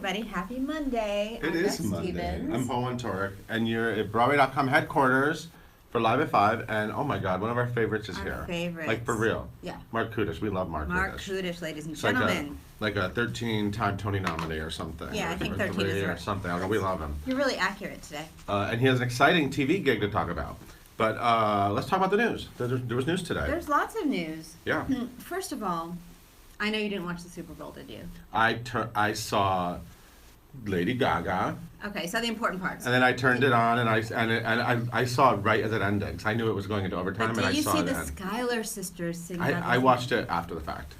everybody. Happy Monday. It is Monday. Stevens. I'm Paul Torek, and you're at Broadway.com headquarters for Live at 5, and oh my God, one of our favorites is here. Favorites. Like, for real. Yeah. Marc Kudisch. We love Marc Kudisch. Marc Kudisch, ladies and It's gentlemen. like a 13-time Tony nominee or something. Yeah, I think or 13 is or right. something. We love him. You're really accurate today. And he has an exciting TV gig to talk about. But let's talk about the news. There was news today. There's lots of news. Yeah. First of all, I know you didn't watch the Super Bowl, did you? I saw Lady Gaga. Okay, so the important parts. And then I turned it on, and I saw it right as it ended, because I knew it was going into overtime, and I saw it. Did you see the Schuyler sisters sing? I watched it after the fact.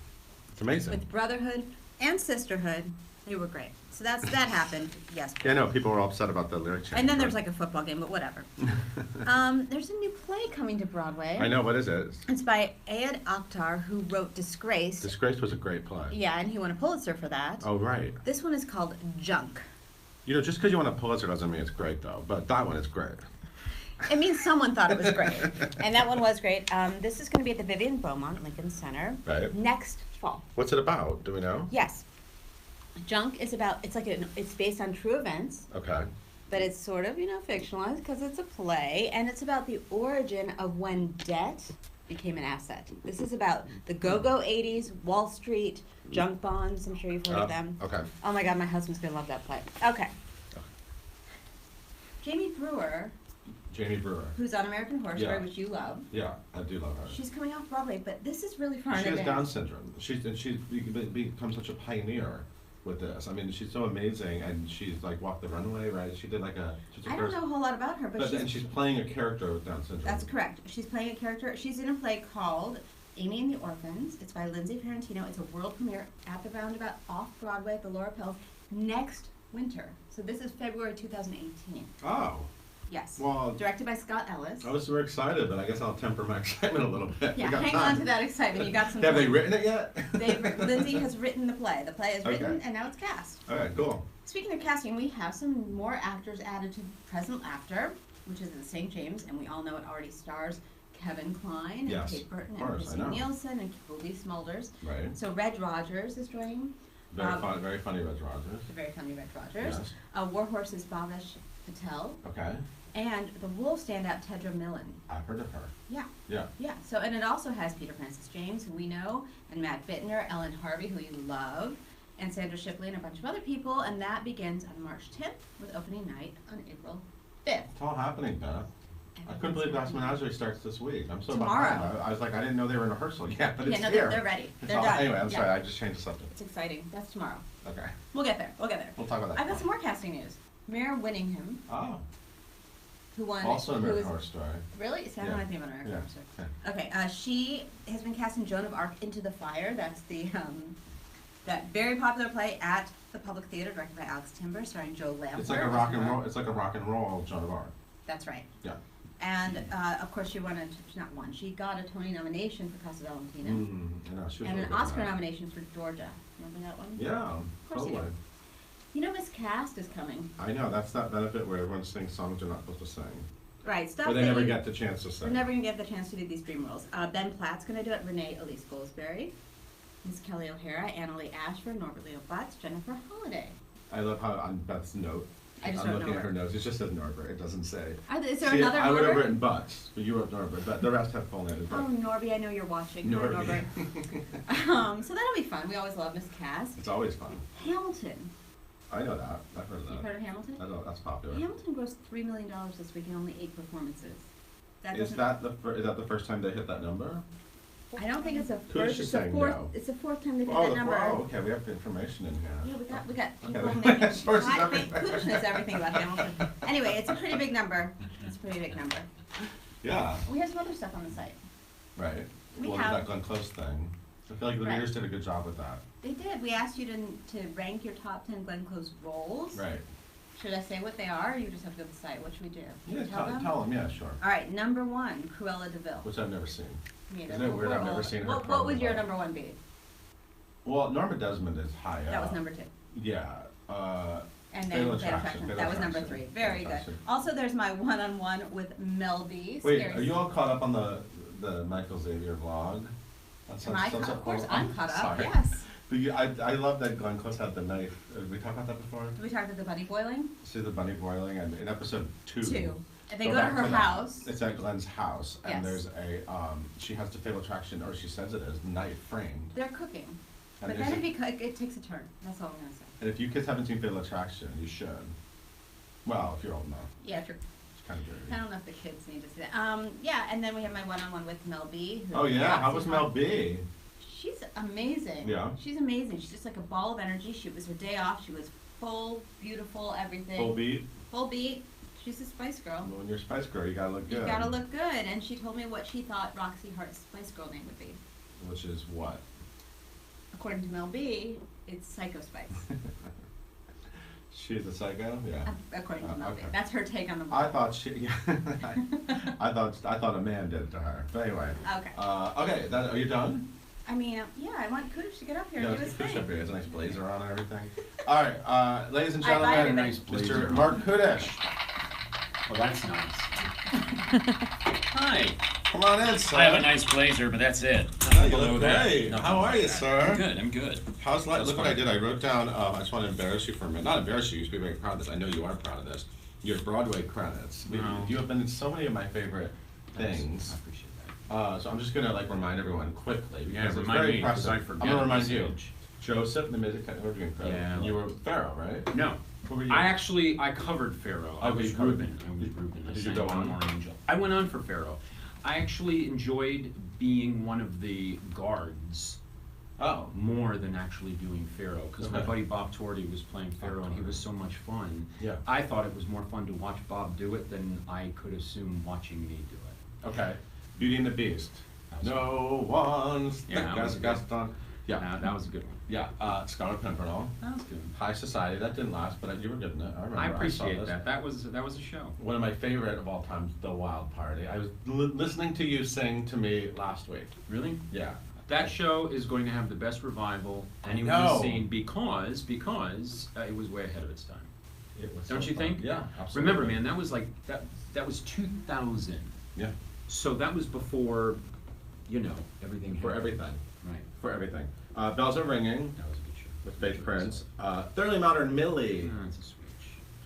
It's amazing. With brotherhood and sisterhood, they were great. So that happened yesterday. Yeah, no, people were upset about the lyric change. And then there's like a football game, but whatever. There's a new play coming to Broadway. I know, what is it? It's by Ayad Akhtar, who wrote Disgraced. Disgraced was a great play. Yeah, and he won a Pulitzer for that. Oh, right. This one is called Junk. You know, just because you won a Pulitzer doesn't mean it's great, though. But that one is great. It means someone thought it was great. And that one was great. This is going to be at the Vivian Beaumont Lincoln Center next fall. What's it about? Do we know? Yes. Junk is about, it's based on true events. Okay. But it's sort of, fictionalized because it's a play. And it's about the origin of when debt became an asset. This is about the go-go 80s, Wall Street, junk bonds. I'm sure you've heard of them. Okay. Oh my God, my husband's going to love that play. Okay. Jamie Brewer, who's on American Horror Story, which you love. Yeah, I do love her. She's coming off Broadway, but this is really far in She has advance. Down syndrome. She's become such a pioneer with this. I mean, she's so amazing, and she's like walked the runway, right? She did like I don't know a whole lot about her, but and she's playing a character with Down syndrome. That's correct. She's playing a character. She's in a play called Amy and the Orphans. It's by Lindsay Ferrantino. It's a world premiere at the Roundabout off Broadway at the Laura Pels next winter. So this is February 2018. Oh. Yes. Well, directed by Scott Ellis. I was super excited, but I guess I'll temper my excitement a little bit. Yeah, hang on to that excitement. You got some. Have they written it yet? Lindsay has written the play. The play is written, and now it's cast. All right, cool. Speaking of casting, we have some more actors added to Present Laughter, which is at St. James, and we all know it already stars Kevin Kline and Kate Burton and Christine Nielsen and Colby Smulders. Right. So Red Rogers is joining. Very funny Red Rogers. Very funny Red Rogers. Yes. Warhorse's Bhavesh Patel. Okay. And the Wolf standout Tedra Millen. I've heard of her. Yeah. Yeah. Yeah. So, and it also has Peter Francis James, who we know, and Matt Bittner, Ellen Harvey, who you love, and Sandra Shipley, and a bunch of other people. And that begins on March 10th with opening night on April 5th. It's all happening, Beth. I couldn't believe Glass Menagerie starts this week. I'm so tomorrow. Behind. I was like, I didn't know they were in rehearsal yet, but it's here. They're ready. They're done. Anyway, I'm sorry. I just changed the subject. It's exciting. That's tomorrow. Okay. We'll get there. We'll talk about that. I've got some more casting news. Mare Winningham. Oh. Who won? Also American Horror Story. Really? It sounded like the American Horror Story. Yeah. Okay. She has been cast in Joan of Arc Into the Fire. That's the that very popular play at the Public Theater, directed by Alex Timber, starring Joe Lambert. It's like a rock and roll. It's like a rock and roll Joan of Arc. That's right. Yeah. And of course, she won. She got a Tony nomination for Casa Valentina, and an Oscar nomination for Georgia. Remember that one? Yeah, totally. You know, Miscast is coming. I know, that's that benefit where everyone sings songs they're not supposed to sing. Right, stuff. But they never get the chance to sing. They're never gonna get the chance to do these dream roles. Ben Platt's gonna do it. Renee Elise Goldsberry, Miss Kelly O'Hara, Annalee Ashford, Norbert Leo Butts, Jennifer Holliday. I love how on Beth's note. I'm looking at her notes. It just says Norbert. It doesn't say. Is there another Norbert? I would have written Butts, but you wrote Norbert. But the rest have full names. Oh, Norby, I know you're watching. Norbert. So that'll be fun. We always love Miscast. It's always fun. Hamilton. I know that. I've heard of that. You've heard of Hamilton? I know, that's popular. Hamilton grossed $3 million this week in only 8 performances. Is that the first time they hit that number? I don't think it's the Kudisch first. is saying no. It's the fourth time they've hit that number. Oh, okay. We have the information in here. Yeah, we got people Okay. making. Sources I everything. think Kudisch knows everything about Hamilton. Anyway, it's a pretty big number. It's a pretty big number. Yeah. We have some other stuff on the site. Right. We have that Glenn Close thing. I feel like the readers did a good job with that. They did. We asked you to rank your top 10 Glenn Close roles. Right. Should I say what they are, or you just have to go to the site? What should we do? Yeah, tell them. Yeah, sure. All right, number 1, Cruella de Vil. Which I've never seen. Isn't it weird? I've never seen her. What would your number 1 be? Well, Norma Desmond is high up. That was number 2. Yeah. And then Fatal Attraction. That was number 3. Very good. Also, there's my one-on-one with Mel B. Wait, are you all caught up on the Michael Xavier vlog? Of course, I'm caught up. Yes. I love that Glenn Close had the knife. Did we talk about that before? We talked about the bunny boiling. See the bunny boiling, and in episode 2. And they go to her house. It's at Glenn's house, and Yes. there's a she has the fatal attraction, or she says it is, knife framed. They're cooking. And But then it takes a turn. That's all I'm gonna say. And if you kids haven't seen Fatal Attraction, you should. Well, if you're old enough. Yeah, if you're. It's kind of dirty. I don't know if the kids need to see that. Yeah, and then we have my one-on-one with Mel B. Oh yeah, how was Mel B? She's amazing. Yeah. She's amazing. She's just like a ball of energy. She was her day off. She was full, beautiful, everything. Full beat. Full beat. She's a Spice Girl. Well, when you're a Spice Girl, you gotta look good. You gotta look good. And she told me what she thought Roxy Hart's Spice Girl name would be. Which is what? According to Mel B, it's Psycho Spice. She's a psycho? Yeah. According to Mel B. Okay. That's her take on the I world. thought she. I thought a man did it to her. But anyway. Okay. Okay. Are you done? I mean, yeah, I want Kudisch to get up here Yeah, and do let's his get Kudisch thing. up here. He has a nice blazer on and everything. All right, ladies and All right, bye, gentlemen, everybody. Mr. Marc Kudisch. Oh, that's nice. Hi. Come on in, sir. I have a nice blazer, but that's it. Oh, you Below look that, great. nothing How are you, like that. sir? I'm good. I'm good. How's life? That's Look what I fine. did. I wrote down, I just want to embarrass you for a minute. Not embarrass you, you should be very proud of this. I know you are proud of this. Your Broadway credits. No. You have been in so many of my favorite things. I appreciate that. So I'm just going to remind everyone quickly. Because Yeah, it's remind very me, 'cause impressive. I forget I'm going to remind this you. age. Joseph, the music Organ credit. Yeah. And you were Pharaoh, right? No. Who were you? I covered Pharaoh. I Okay, was you covered- Reuben. I was Reuben. I Did you sang go One on? More Angel. I went on for Pharaoh. I actually enjoyed being one of the guards Oh. more than actually doing Pharaoh, because my Okay. buddy Bob Torty was playing Pharaoh, and he was so much fun. Yeah. I thought it was more fun to watch Bob do it than I could assume watching me do it. Okay. Beauty and the Beast. That was No one's Yeah, that was good. Gaston. Yeah. That was a good one. Yeah. Scarlet Pimpernel. That was good. High Society. That didn't last, but you were good in it. I remember. I saw appreciate this. that. That was a show. One of my favorite of all time, The Wild Party. I was listening to you sing to me last week. Really? Yeah. That show is going to have the best revival anyone know. has seen because it was way ahead of its time. It was Don't so you fun. think? Yeah, absolutely. Remember, man, that was like that was 2000. Yeah. So that was before, everything. For happened. everything. Right. For everything. Bells Are Ringing That was a good show. with Faith Prince. Thoroughly Modern Millie. Oh, that's a switch.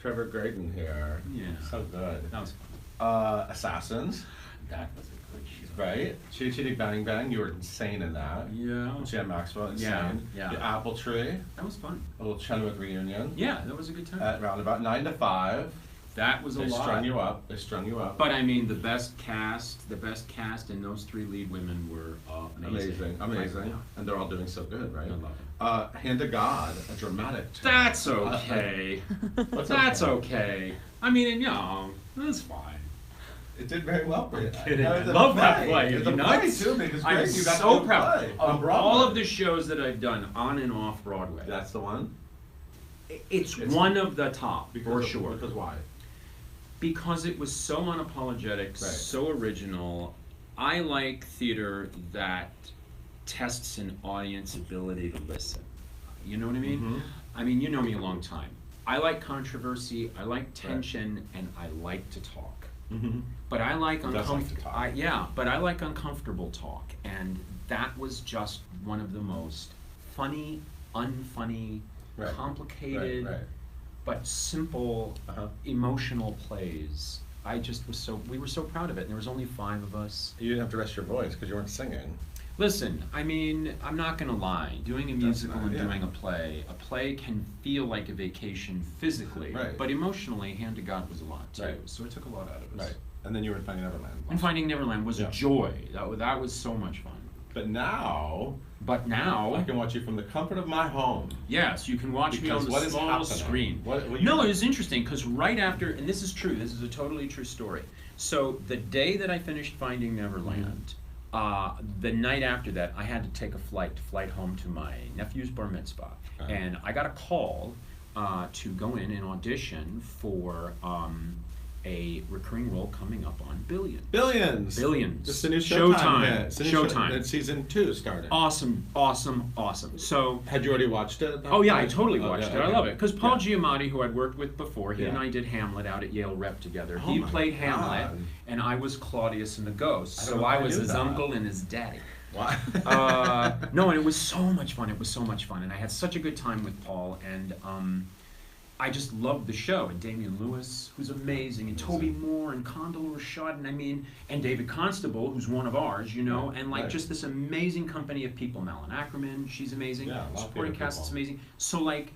Trevor Graydon here. Yeah. So good. That was fun. Assassins. That was a good show. Right. Chitty Chitty Bang Bang. You were insane in that. Yeah. Jan Maxwell, insane. Yeah, yeah. The Apple Tree. That was fun. A little Chenoweth reunion. Yeah, that was a good time. At Roundabout 9 to 5. That was a They lot. strung you up. They strung you up. But I mean, the best cast and those 3 lead women were amazing. Amazing. Yeah. And they're all doing so good, right? I love it. Hand to God, a dramatic turn. That's okay. What's That's okay? okay. I mean, that's fine. It did very well for you. Kidding. That I was a love that play. play. It was Are a you play nuts? too, because I'm great, you got so to proud play of on Broadway. all of the shows that I've done on and off Broadway. That's the one? It's It's- one of the top, for of- sure. Because why? Because it was so unapologetic, Right. so original. I like theater that tests an audience ability to listen. You know what I mean? Mhm. I mean, you know me a long time. I like controversy, I like tension, and I like to talk. Mm-hmm. But I like He does like to talk. but I like uncomfortable talk, and that was just one of the most funny, unfunny, Right. complicated, Right. but simple, Uh-huh. emotional plays. We were so proud of it, and there was only 5 of us. You didn't have to rest your voice because you weren't singing. Listen, I mean, I'm not gonna lie, doing a musical not- and yeah. doing a play can feel like a vacation physically, Right. but emotionally, Hand to God was a lot too, Right. so it took a lot out of us. Right. And then you were in Finding Neverland. And Finding Neverland was Yeah. a joy. That was so much fun. But now, But now, I can watch you from the comfort of my home. yes, you can watch me Because on the what is small happening? screen. What you No, got? it was interesting because right after, and this is true, this is a totally true story. So the day that I finished Finding Neverland, the night after that, I had to take a flight home to my nephew's bar mitzvah, and I got a call to go in and audition for a recurring role coming up on Billions. Billions. Billions. It's the new Showtime. Showtime. hit. It's the new Showtime. It's season 2 starting. Awesome. So. Had you already watched it? At that Oh yeah, I point? totally Oh, watched yeah, it. I okay. love it because Paul Yeah. Giamatti, who I'd worked with before, he and Yeah. I did Hamlet out at Yale Rep together. Oh He my played Hamlet, God. and I was Claudius and the Ghost. I don't So know I if I was knew his that. uncle and his daddy. Why? No, and it was so much fun. It was so much fun, and I had such a good time with Paul, and I just loved the show. And Damian Lewis, who's amazing, and Toby Moore, and Condoleezza Rice, and I mean, and David Constable, who's one of ours, you know, and like just this amazing company of people. Malin Ackerman, she's amazing. Yeah, a lot of supporting cast is people. amazing. So like.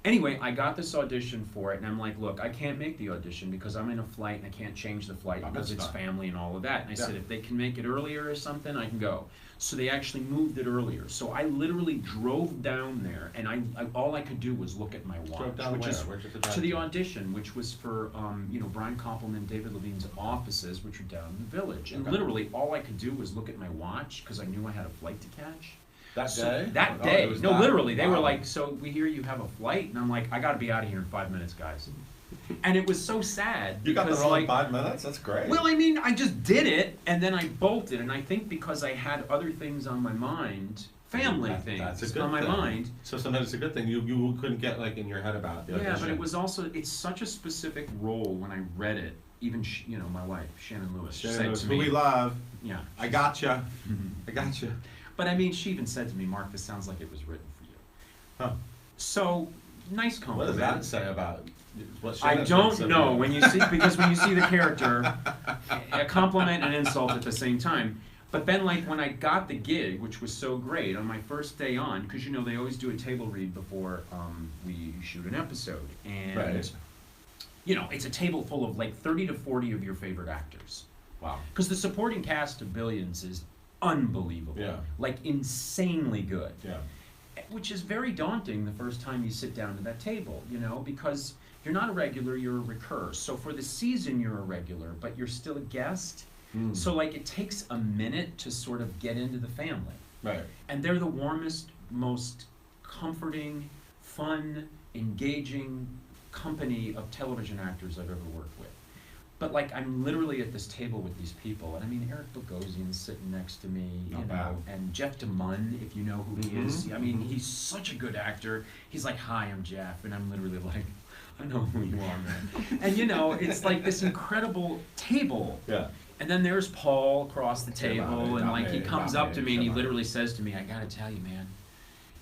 Anyway, I got this audition for it, and I'm like, look, I can't make the audition because I'm in a flight and I can't change the flight because it's family and all of that. And I said, if they can make it earlier or something, I can go. So they actually moved it earlier. So I literally drove down there, and I all I could do was look at my watch, to the audition, which was for you know, Brian Koppelman and David Levine's offices, which were down in the Village. And literally all I could do was look at my watch because I knew I had a flight to catch. That day? That day. No, literally. They were like, so we hear you have a flight? And I'm like, I gotta be out of here in 5 minutes, guys. And it was so sad. You got the because, role like, in 5 minutes? That's great. well, I mean, I just did it, and then I bolted, and I think because I had other things on my mind, family That's a things good on my thing. mind. So sometimes it's a good thing. You couldn't get like in your head about the audition. Yeah, but it was also, it's such a specific role when I read it. Even, you know, my wife, Shannon Lewis, said to who me. we love. Yeah. I gotcha. I gotcha. But I mean, she even said to me, Mark, this sounds like it was written for you. Huh. So, nice What compliment. does that say about what I Shannon don't said know about when you see, because when you see the character, a compliment and insult at the same time. But then, like, when I got the gig, which was so great, on my first day on, because you know they always do a table read before we shoot an episode, and Right. you know it's a table full of like 30 to 40 of your favorite actors. Wow. Because the supporting cast of Billions is unbelievable, Yeah. like insanely good. Yeah. Which is very daunting the first time you sit down at that table, you know, because you're not a regular, you're a recur. So for the season, you're a regular, but you're still a guest. Mm. So like it takes a minute to sort of get into the family. Right. And they're the warmest, most comforting, fun, engaging company of television actors I've ever worked with. But like I'm literally at this table with these people, and I mean Eric Bogosian's sitting next to me, you Not know, bad. and Jeff DeMunn, if you know who he is. I mean, he's such a good actor. He's like, "Hi, I'm Jeff," and I'm literally like, "I know who you are, man." And you know, it's like this incredible table. Yeah. And then there's Paul across the Come on, table, and not like he me, comes not up me, to me and he come on. literally says to me, "I gotta tell you, man."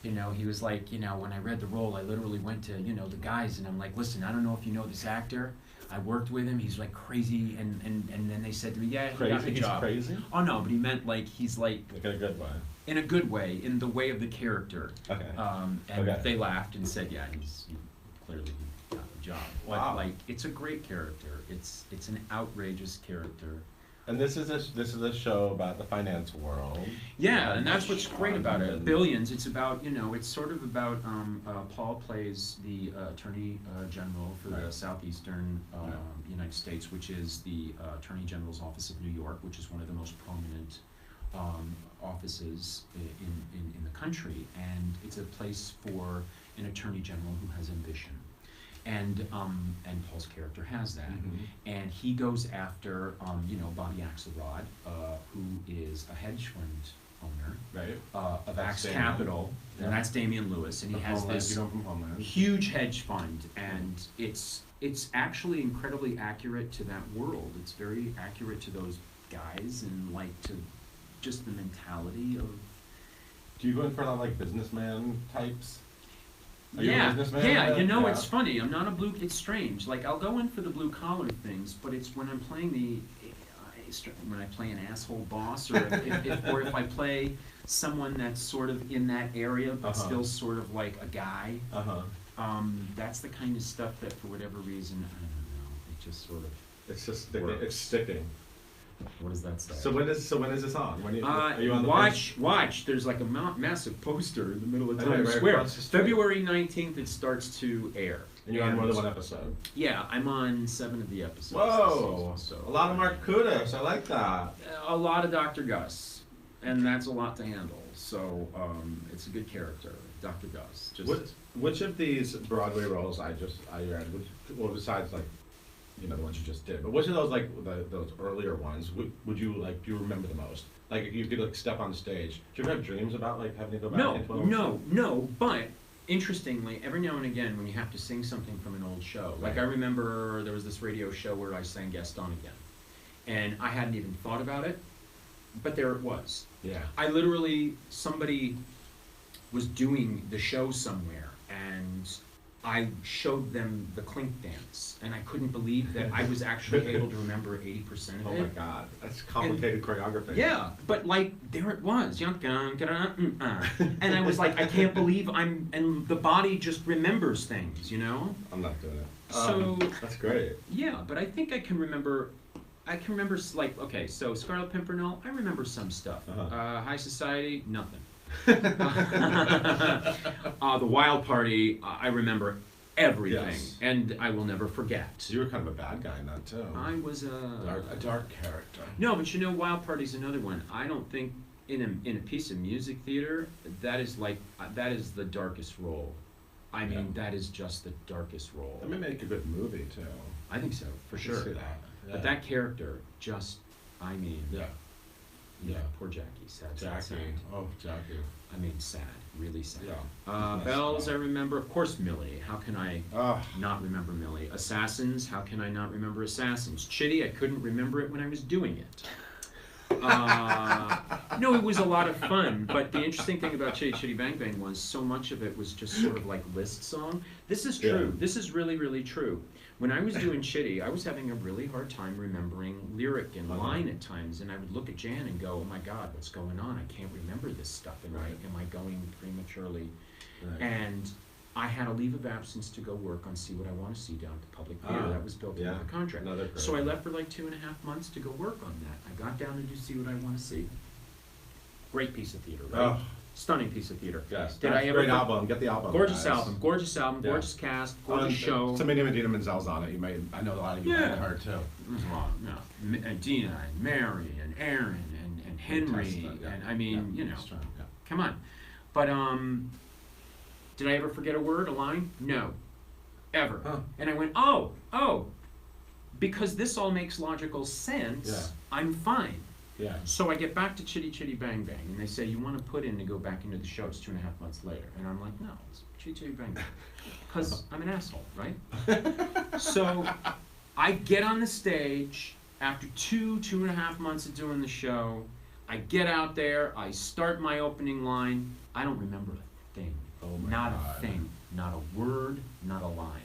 You know, he was like, you know, when I read the role, I literally went to, you know, the guys, and I'm like, "Listen, I don't know if you know this actor. I worked with him. He's like crazy." And then they said to me, "Yeah, he got the Crazy? He's job." crazy? Oh no, but he meant like he's like Like in a good way. in a good way, in the way of the character. Okay. And Okay. they laughed and said, "Yeah, he clearly got the job." But Wow. like, it's a great character. It's an outrageous character. And this is a show about the finance world. Yeah, and that's what's great about it. Billions, it's about, you know, it's sort of about, Paul plays the Attorney General for the Right. Southeastern United States, which is the Attorney General's Office of New York, which is one of the most prominent offices in the country. And it's a place for an Attorney General who has ambition. And Paul's character has that, and he goes after you know, Bobby Axelrod, who is a hedge fund owner, Right. of That's Axe Damian. Capital, Yeah. and that's Damian Lewis, and he has this from Homeland. huge hedge fund, and it's actually incredibly accurate to that world. It's very accurate to those guys, and like to just the mentality of. Do you go in for a lot of like businessman types? Are you a Yeah, businessman? yeah, you know, Yeah. it's funny, I'm not a blue, it's strange, like, I'll go in for the blue collar things, but it's when I'm playing when I play an asshole boss, or if I play someone that's sort of in that area, but still sort of like a guy, that's the kind of stuff that for whatever reason, I don't know, it just sort of, It's just sticking. Works. It's sticking. what does that say? So when is this on? When are you on the watch, there's like a massive poster in the middle of I know, Times right Square. across the street. February 19th it starts to air. And you're on more than one episode. Yeah, I'm on 7 of the episodes. Whoa! This season, so A lot of Marc Kudisch. I like that. a lot of Dr. Gus, and that's a lot to handle. So it's a good character, Dr. Gus. Just Which of these Broadway roles I read, well, besides like, you know, the ones you just did, but which of those like those earlier ones would you like? Do you remember the most? Like if you could like step on stage, do you ever have dreams about like having to go back into an old show? No. But interestingly, every now and again, when you have to sing something from an old show, like I remember there was this radio show where I sang Gaston again, and I hadn't even thought about it. but there it was. Yeah. I literally, somebody was doing the show somewhere, and I showed them the clink dance, and I couldn't believe that I was actually able to remember 80% of Oh it. my God, that's complicated choreography. Yeah, but like, there it was, and I was like, I can't believe and the body just remembers things, you know? I'm not doing it. So, That's great. yeah, but I think I can remember, like, okay, so Scarlet Pimpernel, I remember some stuff. Uh-huh. High Society, nothing. The Wild Party, I remember everything, Yes. and I will never forget. So you were kind of a bad guy in that too. I was a dark character. No, but you know, Wild Party's another one. I don't think in a piece of music theater that is the darkest role. I mean, that is just the darkest role. That may make a good movie too. I think so, for I can sure. see that. Yeah. But that character just, I mean, Yeah. yeah, Yeah. poor Jackie, sad, Jackie. sad. Oh, Jackie. I mean, sad, really sad. Yeah. Bells, I remember, of course, Millie. How can I Oh. not remember Millie? Assassins, how can I not remember Assassins? Chitty, I couldn't remember it when I was doing it. No, it was a lot of fun, but the interesting thing about Chitty Chitty Bang Bang was so much of it was just sort of like list song. This is true. Yeah. This is really, really true. When I was doing Chitty, I was having a really hard time remembering lyric and line at times, and I would look at Jan and go, oh my God, what's going on? I can't remember this stuff. Am I going prematurely? Right. And I had a leave of absence to go work on See What I Want to See down at the Public Theater. Ah, That was built into yeah. the contract. No, they're great. So I left for like 2.5 months to go work on that. I got down to do See What I Want to See. Great piece of theater, right? Oh. Stunning piece of theater. Yes. Did That's I a ever? great album. Get the album. Gorgeous guys. album. Gorgeous album. Yeah. Gorgeous cast. Gorgeous show. Some Idina Menzel's on it. I know a lot of you Yeah. like her too. Well, no. Dina and Mary and Aaron and Henry Fantastic, yeah. and I mean, Yeah. you know, Strong, yeah. come on. But did I ever forget a word, a line? No, ever. Huh. And I went, oh, because this all makes logical sense. Yeah. I'm fine. Yeah. So I get back to Chitty Chitty Bang Bang, and they say, you want to put in to go back into the show, it's 2.5 months later. And I'm like, no, it's Chitty Chitty Bang Bang. Because I'm an asshole, right? So I get on the stage after 2.5 months of doing the show. I get out there, I start my opening line. I don't remember a thing. Oh my Not God. a thing. Not a word, not a line.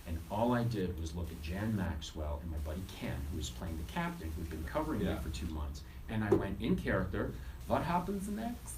And all I did was look at Jan Maxwell and my buddy Ken, who was playing the captain, who'd been covering me Yeah. for 2 months. And I went in character, what happens next?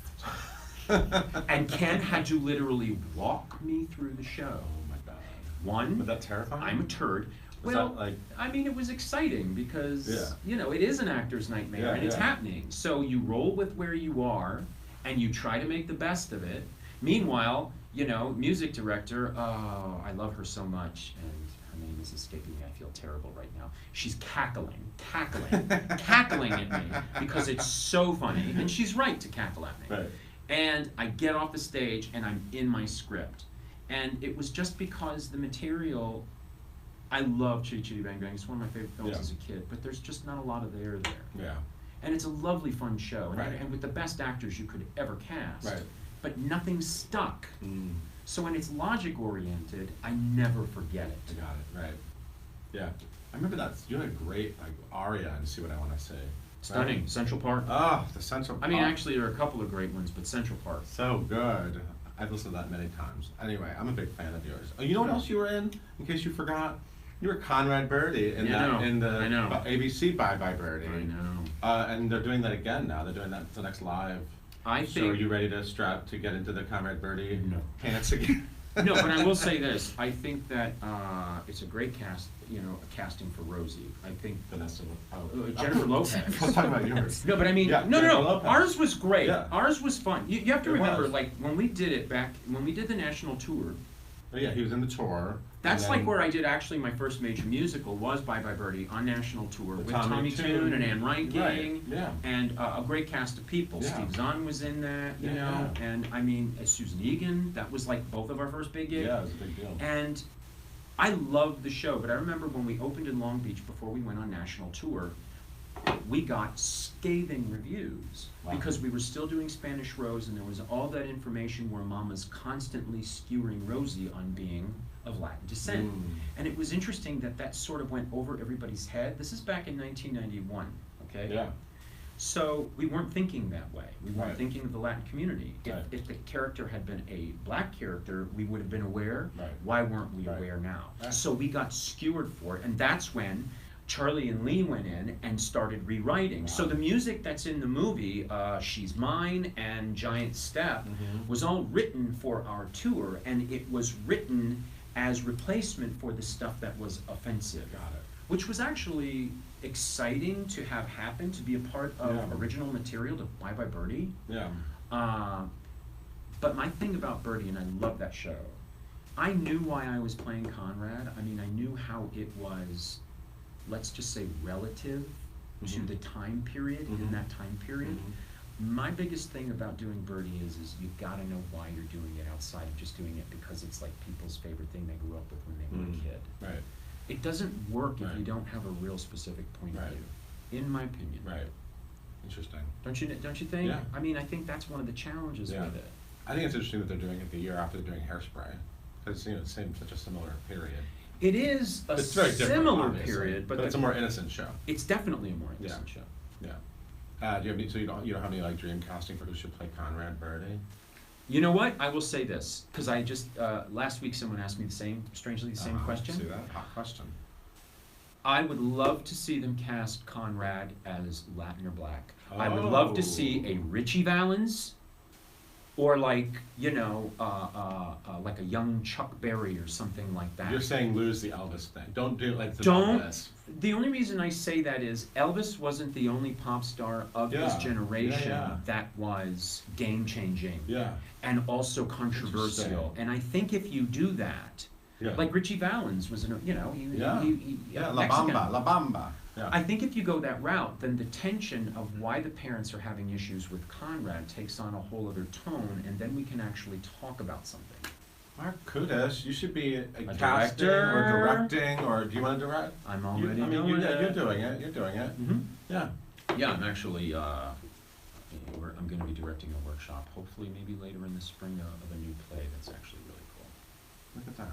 And Ken had to literally walk me through the show. Oh my God. One, Was that terrifying? I'm a turd. Was Well, that like? I mean, it was exciting because, Yeah. you know, it is an actor's nightmare Yeah, and it's yeah. happening. So you roll with where you are and you try to make the best of it. Meanwhile, you know, music director, oh, I love her so much, and her name is escaping me. I feel terrible right now. She's cackling at me because it's so funny, and she's right to cackle at me. Right. And I get off the stage and I'm in my script. And it was just because the material, I love Chitty Chitty Bang Bang. It's one of my favorite films Yeah. as a kid, but there's just not a lot of there. Yeah. And it's a lovely, fun show, and, Right. and with the best actors you could ever cast. Right. But nothing stuck. Mm. So when it's logic oriented, I never forget I it. got it. Right. Yeah. I remember that. You had a great like aria and See What I Want to Say. Stunning. Right? Central Park. Oh, the Central. I mean, Park. actually, there are a couple of great ones, but Central Park. So good. I've listened to that many times. Anyway, I'm a big fan of yours. Oh, you know what else you were in case you forgot? You were Conrad Birdie in Yeah, I know. in the I know. ABC Bye Bye Birdie. I know. And they're doing that again now. They're doing that the next live. I So are think. you ready to strap to get into the Conrad Birdie No. pants again? No, but I will say this. I think that it's a great cast, you know, a casting for Rosie. I think Vanessa. Jennifer Lopez. We'll talk about yours. No, but I mean, Yeah, no. Jennifer Lopez. Ours was great. Yeah. Ours was fun. You have to It remember, was. like, when we did it back, when we did the national tour, Oh, yeah, he was in the tour. that's and like then- where I did actually my first major musical was Bye Bye Birdie on national tour With with Tommy Tommy Tune. Tune and Ann Reinking. Right, yeah. And a great cast of people. Yeah. Steve Zahn was in that, you Yeah, know, yeah. and I mean, Susan Egan, that was like both of our first big gigs. Yeah, it was a big deal. And I loved the show, but I remember when we opened in Long Beach before we went on national tour, we got scathing reviews Wow. because we were still doing Spanish Rose, and there was all that information where Mama's constantly skewering Rosie on being of Latin descent. Mm. And it was interesting that that sort of went over everybody's head. This is back in 1991, okay? Yeah. So we weren't thinking that way. We weren't Right. thinking of the Latin community. Right. If the character had been a black character, we would have been aware. Right. Why weren't we Right. aware now? Right. So we got skewered for it, and that's when Charlie and Lee went in and started rewriting. Wow. So the music that's in the movie, She's Mine and Giant Step, Mhm. was all written for our tour, and it was written as replacement for the stuff that was offensive. Got it. Which was actually exciting to have happen, to be a part of Yeah. original material to Bye Bye Birdie. Yeah. But my thing about Birdie, and I love that show, I knew why I was playing Conrad. I mean, I knew how it was, let's just say, relative to Mhm. the time period, Mhm. in that time period. Mhm. My biggest thing about doing Birdie is you've gotta know why you're doing it outside of just doing it because it's like people's favorite thing they grew up with when they were Mm. a kid. Right. It doesn't work if Right. you don't have a real specific point of Right. view, in my opinion. Right. Interesting. Don't you think? Yeah. I mean, I think that's one of the challenges Yeah. with it. I think it's interesting that they're doing it the year after they're doing Hairspray, because it's such a similar period. It is a It's very different, similar obviously, period, but it's a more innocent show. it's definitely a more innocent show. Yeah. Do you have any, so you don't have any like dream casting for who should play Conrad Birdie? You know what? I will say this because I just last week someone asked me strangely the same See question. that? Hot question. I would love to see them cast Conrad as Latin or black. I would love to see a Richie Valens, or like like a young Chuck Berry or something like that. You're saying lose the Elvis thing. Don't do like the Don't. Elvis. The only reason I say that is Elvis wasn't the only pop star of his Yeah. generation Yeah. that was game changing Yeah. and also controversial. Interesting. And I think if you do that, Yeah. like Richie Valens was, Yeah. yeah, La Mexican. Bamba. La Bamba. Yeah. I think if you go that route, then the tension of why the parents are having issues with Conrad takes on a whole other tone, and then we can actually talk about something. Marc Kudisch, you should be a casting director. or directing, or do you want to direct? I'm already I mean, doing you're it. doing it. You're doing it. Mhm. Yeah. Yeah, I'm actually, I'm gonna be directing a workshop, hopefully maybe later in the spring, of a new play that's actually really cool. Look at that.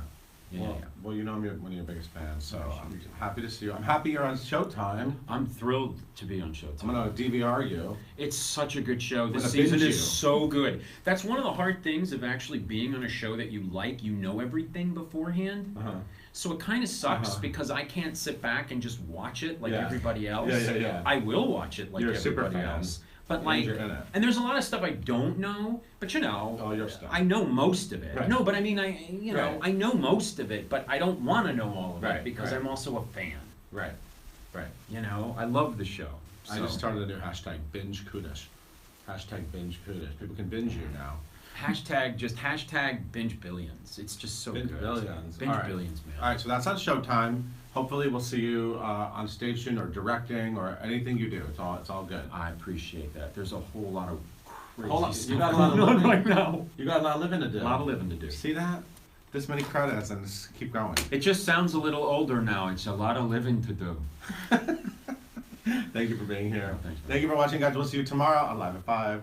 Yeah, well, yeah. well, you know I'm one of your biggest fans, so I'm Appreciate it. happy to see you. I'm happy you're on Showtime. I'm thrilled to be on Showtime. I'm gonna DVR you. It's such a good show. This gonna season binge is you. so good. That's one of the hard things of actually being on a show that you like. You know everything beforehand. Uh-huh. So it kind of sucks Uh-huh. because I can't sit back and just watch it like Yeah. everybody else. Yeah. I will watch it like You're a super everybody fan. else. But And like, you're in it. and there's a lot of stuff I don't know, but All your stuff. I know most of it. Right. No, but I mean, Right. I know most of it, but I don't want to know all of Right, it because right. I'm also a fan. Right. Right. I love the show. I So- just started a new hashtag binge Kudisch. Hashtag binge Kudisch. People can binge you now. Hashtag binge billions. It's just so Binge good. billions. Binge All right. billions, man. All right, so that's on Showtime. Hopefully, we'll see you on station or directing or anything you do. It's all good. I appreciate that. There's a whole lot of crazy Hold on, stuff you got a lot of going on living right now. You got a lot of living to do. A lot of living to do. See that? This many credits and just keep going. It just sounds a little older now. It's a lot of living to do. Thank you for being here. Thanks, man. Thank you for watching, guys. We'll see you tomorrow on Live at 5.